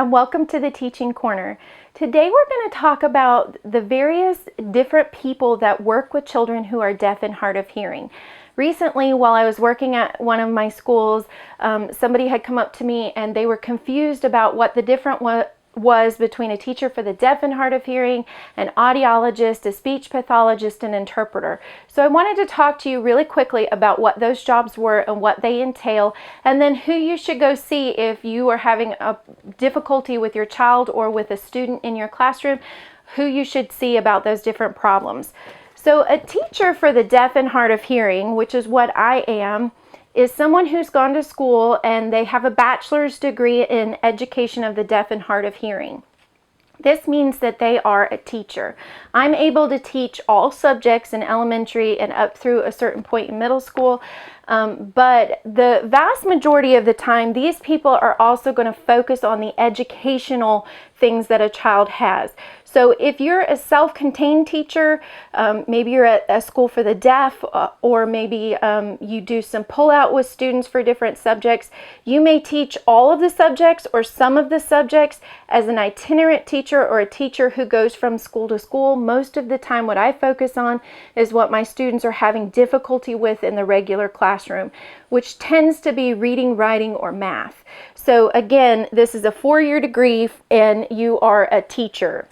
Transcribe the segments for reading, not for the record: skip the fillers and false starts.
and welcome to the Teaching Corner. Today we're going to talk about the various different people that work with children who are deaf and hard of hearing. Recently, while I was working at one of my schools, somebody had come up to me and they were confused about what the difference was between a teacher for the deaf and hard of hearing, an audiologist, a speech pathologist, and interpreter. So I wanted to talk to you really quickly about what those jobs were and what they entail, and then who you should go see if you are having a difficulty with your child or with a student in your classroom, who you should see about those different problems. So a teacher for the deaf and hard of hearing, which is what I am, is someone who's gone to school and they have a bachelor's degree in education of the deaf and hard of hearing. This means that they are a teacher. I'm able to teach all subjects in elementary and up through a certain point in middle school, but the vast majority of the time, these people are also going to focus on the educational things that a child has. So if you're a self-contained teacher, maybe you're at a school for the deaf, or maybe you do some pull-out with students for different subjects, you may teach all of the subjects or some of the subjects as an itinerant teacher or a teacher who goes from school to school. Most of the time what I focus on is what my students are having difficulty with in the regular classroom, which tends to be reading, writing, or math. So again, this is a 4-year degree and you are a teacher.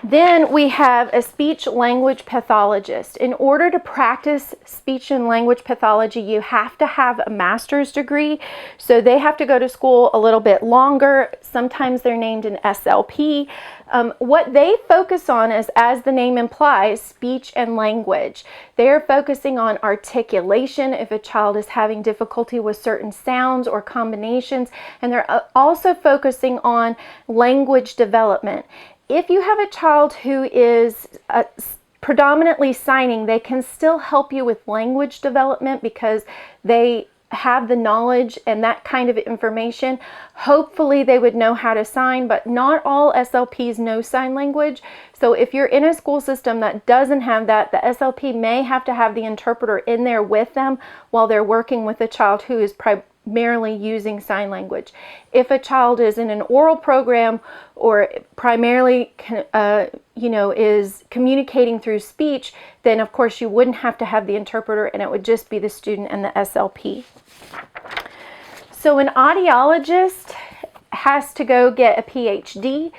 Then we have a speech-language pathologist. In order to practice speech and language pathology, you have to have a master's degree. So they have to go to school a little bit longer. Sometimes they're named an SLP. What they focus on is, as the name implies, speech and language. They're focusing on articulation if a child is having difficulty with certain sounds or combinations, and they're also focusing on language development. If you have a child who is predominantly signing, they can still help you with language development because they have the knowledge and that kind of information. Hopefully they would know how to sign, but not all SLPs know sign language. So if you're in a school system that doesn't have that, the SLP may have to have the interpreter in there with them while they're working with a child who is primarily using sign language. If a child is in an oral program or primarily is communicating through speech, then of course you wouldn't have to have the interpreter and it would just be the student and the SLP. So an audiologist has to go get a PhD.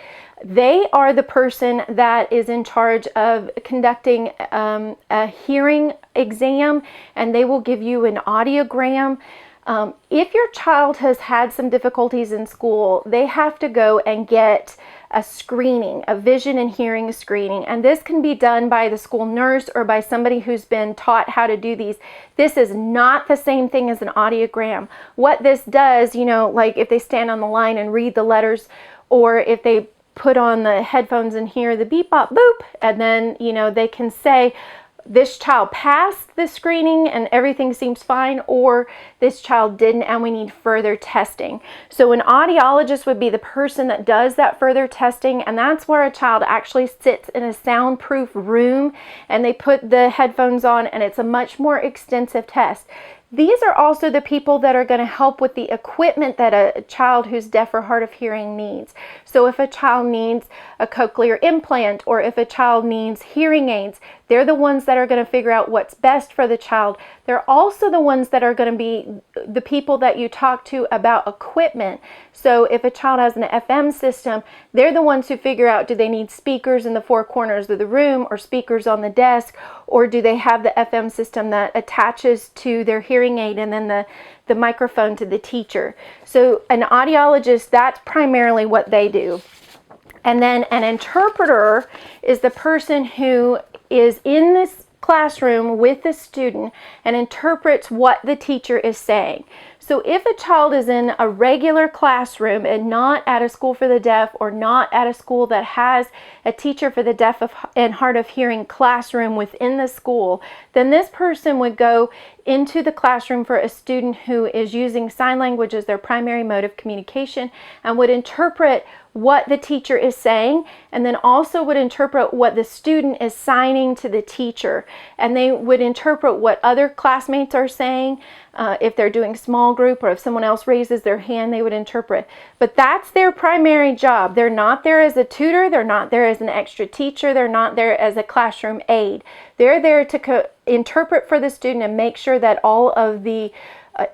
They are the person that is in charge of conducting a hearing exam, and they will give you an audiogram. If your child has had some difficulties in school, they have to go and get a screening, a vision and hearing screening, and this can be done by the school nurse or by somebody who's been taught how to do these. This is not the same thing as an audiogram. What this does, like if they stand on the line and read the letters, or if they put on the headphones and hear the beep, bop, boop, and then, they can say, this child passed the screening and everything seems fine, or this child didn't and we need further testing. So an audiologist would be the person that does that further testing, and that's where a child actually sits in a soundproof room and they put the headphones on, and it's a much more extensive test. These are also the people that are going to help with the equipment that a child who's deaf or hard of hearing needs. So if a child needs a cochlear implant or if a child needs hearing aids, they're the ones that are going to figure out what's best for the child. They're also the ones that are going to be the people that you talk to about equipment. So if a child has an FM system, they're the ones who figure out, do they need speakers in the 4 corners of the room or speakers on the desk, or do they have the FM system that attaches to their hearing aid and then the microphone to the teacher. So an audiologist, that's primarily what they do. And then an interpreter is the person who is in this classroom with the student and interprets what the teacher is saying. So if a child is in a regular classroom and not at a school for the deaf, or not at a school that has a teacher for the deaf and hard of hearing classroom within the school, then this person would go into the classroom for a student who is using sign language as their primary mode of communication and would interpret what the teacher is saying, and then also would interpret what the student is signing to the teacher. And they would interpret what other classmates are saying. If they're doing small group, or if someone else raises their hand, they would interpret. But that's their primary job. They're not there as a tutor. They're not there as an extra teacher. They're not there as a classroom aide. They're there to interpret for the student and make sure that all of the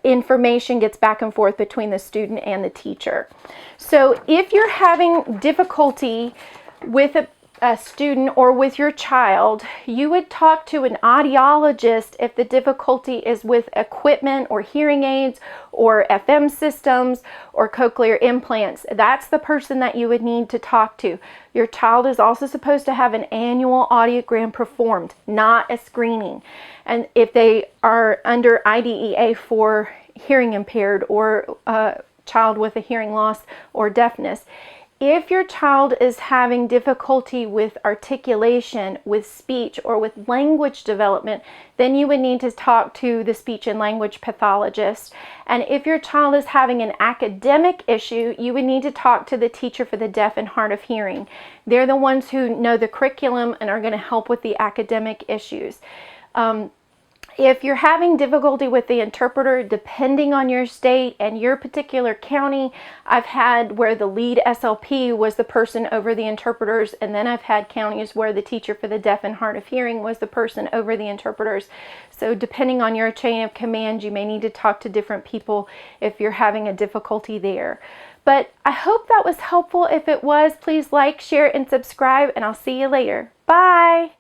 information gets back and forth between the student and the teacher. So if you're having difficulty with a student or with your child, you would talk to an audiologist if the difficulty is with equipment or hearing aids or FM systems or cochlear implants. That's the person that you would need to talk to. Your child is also supposed to have an annual audiogram performed, not a screening. And if they are under IDEA for hearing impaired or a child with a hearing loss or deafness, if your child is having difficulty with articulation, with speech, or with language development, then you would need to talk to the speech and language pathologist. And if your child is having an academic issue, you would need to talk to the teacher for the deaf and hard of hearing. They're the ones who know the curriculum and are going to help with the academic issues. If you're having difficulty with the interpreter, depending on your state and your particular county, I've had where the lead SLP was the person over the interpreters, and then I've had counties where the teacher for the deaf and hard of hearing was the person over the interpreters. So depending on your chain of command, you may need to talk to different people if you're having a difficulty there. But I hope that was helpful. If it was, please like, share, and subscribe, and I'll see you later. Bye!